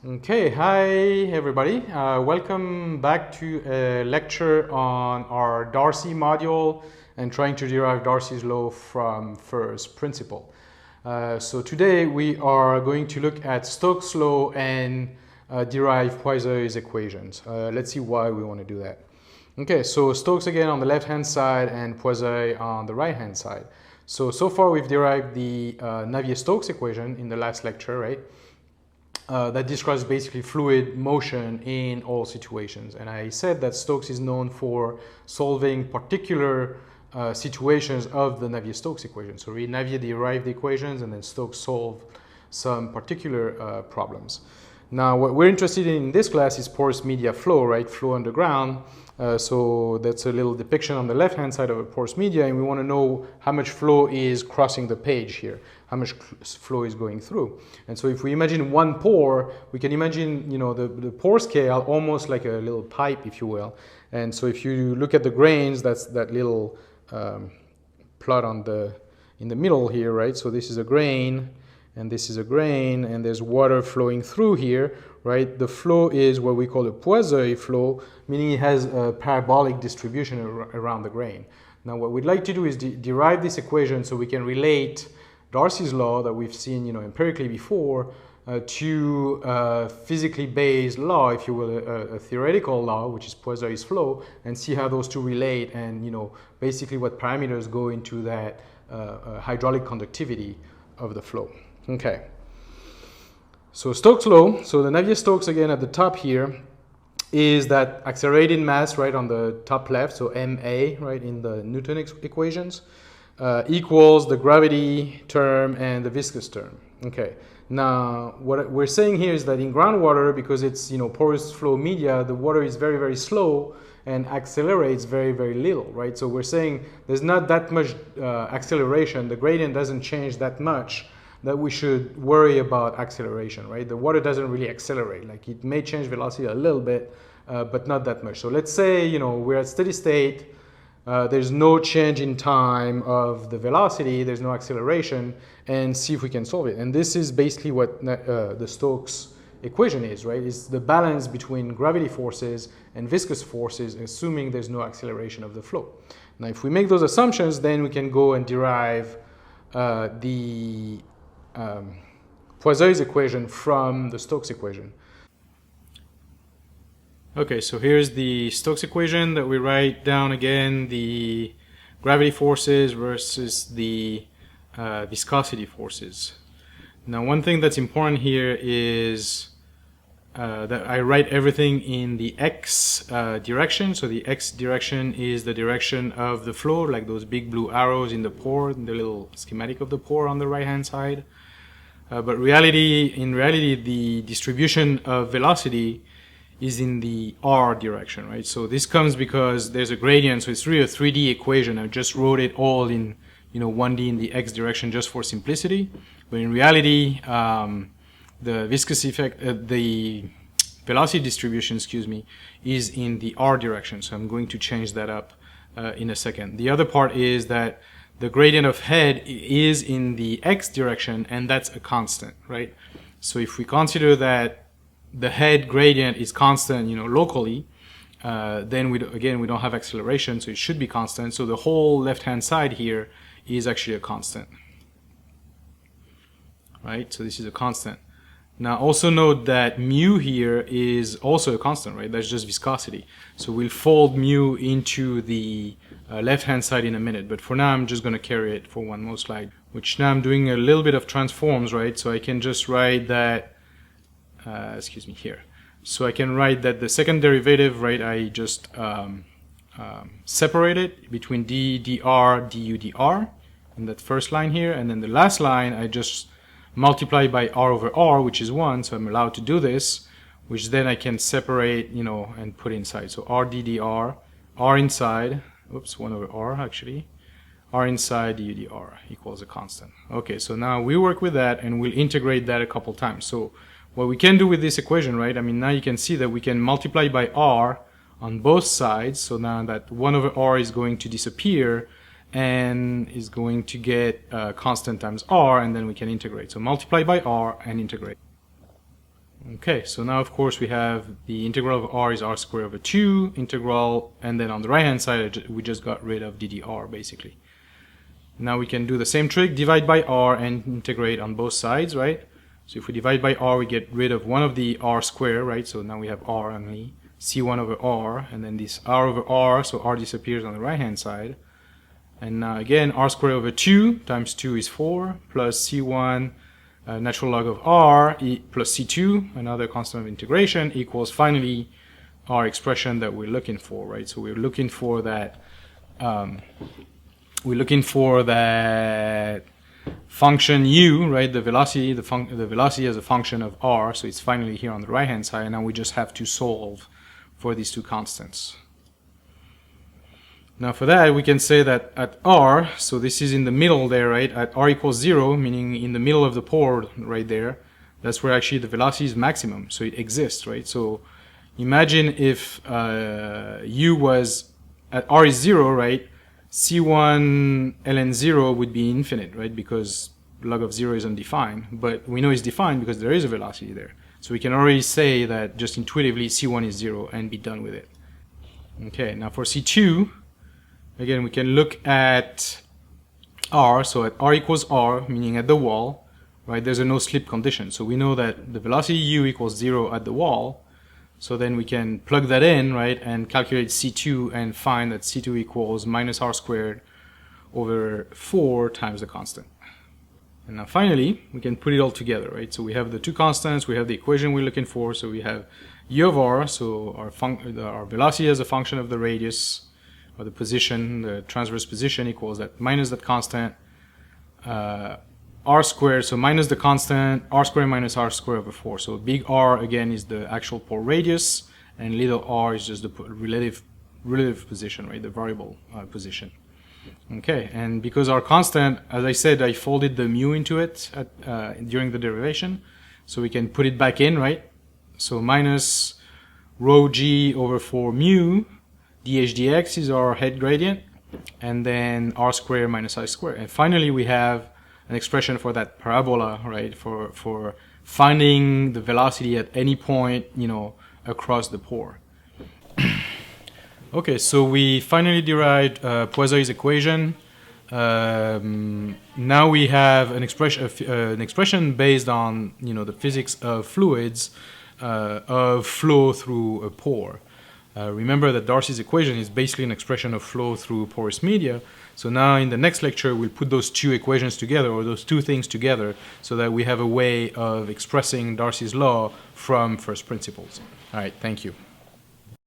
Okay, hi everybody. Welcome back to a lecture on our Darcy module and trying to derive Darcy's law from first principle. So today we are going to look at Stokes' law and derive Poiseuille's equations. Let's see why we want to do that. Okay, so Stokes again on the left-hand side and Poiseuille on the right-hand side. So far we've derived the Navier-Stokes equation in the last lecture, right? That describes basically fluid motion in all situations. And I said that Stokes is known for solving particular situations of the Navier-Stokes equation. So Navier derived the equations and then Stokes solved some particular problems. Now what we're interested in this class is porous media flow, right? Flow underground. So that's a little depiction on the left-hand side of a porous media, and we want to know how much flow is crossing the page here, how much flow is going through. And so if we imagine one pore, we can imagine, the pore scale almost like a little pipe, if you will. And so if you look at the grains, that's that little plot in the middle here, right? So this is a grain, and this is a grain, and there's water flowing through here, right? The flow is what we call a Poiseuille flow, meaning it has a parabolic distribution around the grain. Now what we'd like to do is derive this equation so we can relate Darcy's law that we've seen empirically before to a physically based law, if you will, a theoretical law, which is Poiseuille's flow, and see how those two relate and basically what parameters go into that hydraulic conductivity of the flow. Okay, so Stokes' law, so the Navier-Stokes again at the top here is that accelerated mass, right, on the top left, so ma, right, in the Newton equations, equals the gravity term and the viscous term. Okay, now what we're saying here is that in groundwater, because it's porous flow media, the water is very, very slow and accelerates very, very little, right? So we're saying there's not that much acceleration, the gradient doesn't change that much, that we should worry about acceleration, right? The water doesn't really accelerate. Like it may change velocity a little bit, but not that much. So let's say, we're at steady state, there's no change in time of the velocity, there's no acceleration, and see if we can solve it. And this is basically what the Stokes equation is, right? It's the balance between gravity forces and viscous forces, assuming there's no acceleration of the flow. Now, if we make those assumptions, then we can go and derive the Poiseuille's equation from the Stokes equation. Okay, so here's the Stokes equation that we write down again, the gravity forces versus the viscosity forces. Now one thing that's important here is that I write everything in the x direction. So the x direction is the direction of the flow, like those big blue arrows in the pore, the little schematic of the pore on the right hand side. But in reality, the distribution of velocity is in the r direction, right? So this comes because there's a gradient, so it's really a 3D equation. I just wrote it all in 1D in the x direction just for simplicity. But in reality, the viscous effect, the velocity distribution, is in the r direction. So I'm going to change that up in a second. The other part is that the gradient of head is in the x direction, and that's a constant, right? So if we consider that the head gradient is constant, locally, then we don't have acceleration, so it should be constant. So the whole left-hand side here is actually a constant, right? So this is a constant. Now also note that mu here is also a constant, right? That's just viscosity. So we'll fold mu into the left-hand side in a minute, but for now I'm just going to carry it for one more slide, which now I'm doing a little bit of transforms, right? So I can just write that, here. So I can write that the second derivative, right, I just separate it between d, dr, du, dr in that first line here, and then the last line I just multiply by r over r, which is 1, so I'm allowed to do this, which then I can separate, and put inside. So r d dr, r inside, 1 over r actually, r inside du dr equals a constant. Okay, so now we work with that and we'll integrate that a couple times. So what we can do with this equation, right, now you can see that we can multiply by r on both sides. So now that 1 over r is going to disappear, and is going to get constant times r, and then we can integrate. So multiply by r and integrate. Okay, so now of course we have the integral of r is r squared over 2 integral, and then on the right hand side we just got rid of ddr basically. Now we can do the same trick, divide by r and integrate on both sides, right? So if we divide by r, we get rid of one of the r square, right? So now we have r only, c1 over r, and then this r over r, so r disappears on the right hand side. And now again, r squared over 2 times 2 is 4, plus c1 natural log of r plus c2, another constant of integration, equals finally our expression that we're looking for, right? So we're looking for that function u, right? The velocity, the velocity as a function of r. So it's finally here on the right hand side. And now we just have to solve for these two constants. Now for that, we can say that at r, so this is in the middle there, right? At r equals 0, meaning in the middle of the pore right there, that's where actually the velocity is maximum. So it exists, right? So imagine if u was at r is 0, right? C1 ln 0 would be infinite, right? Because log of 0 is undefined, but we know it's defined because there is a velocity there. So we can already say that just intuitively C1 is 0 and be done with it. Okay, now for C2, again, we can look at r. So at r equals r, meaning at the wall, right? There's a no slip condition. So we know that the velocity u equals 0 at the wall. So then we can plug that in, right, and calculate C2 and find that C2 equals minus r squared over 4 times the constant. And now finally, we can put it all together, right? So we have the two constants, we have the equation we're looking for. So we have u of r, so our velocity as a function of the radius, or the position, the transverse position, equals that minus that constant, r squared, so minus the constant, r squared minus r squared over 4. So big R, again, is the actual pore radius, and little r is just the relative position, right, the variable position. Okay, and because our constant, as I said, I folded the mu into it during the derivation, so we can put it back in, right? So minus rho g over 4 mu, dh dx is our head gradient, and then r squared minus I squared. And finally, we have an expression for that parabola, right, for finding the velocity at any point, you know, across the pore. Okay, so we finally derived Poiseuille's equation. Now we have an expression based on, you know, the physics of fluids, of flow through a pore. Remember that Darcy's equation is basically an expression of flow through porous media. So now in the next lecture, we'll put those two equations together, or those two things together, so that we have a way of expressing Darcy's law from first principles. All right, thank you.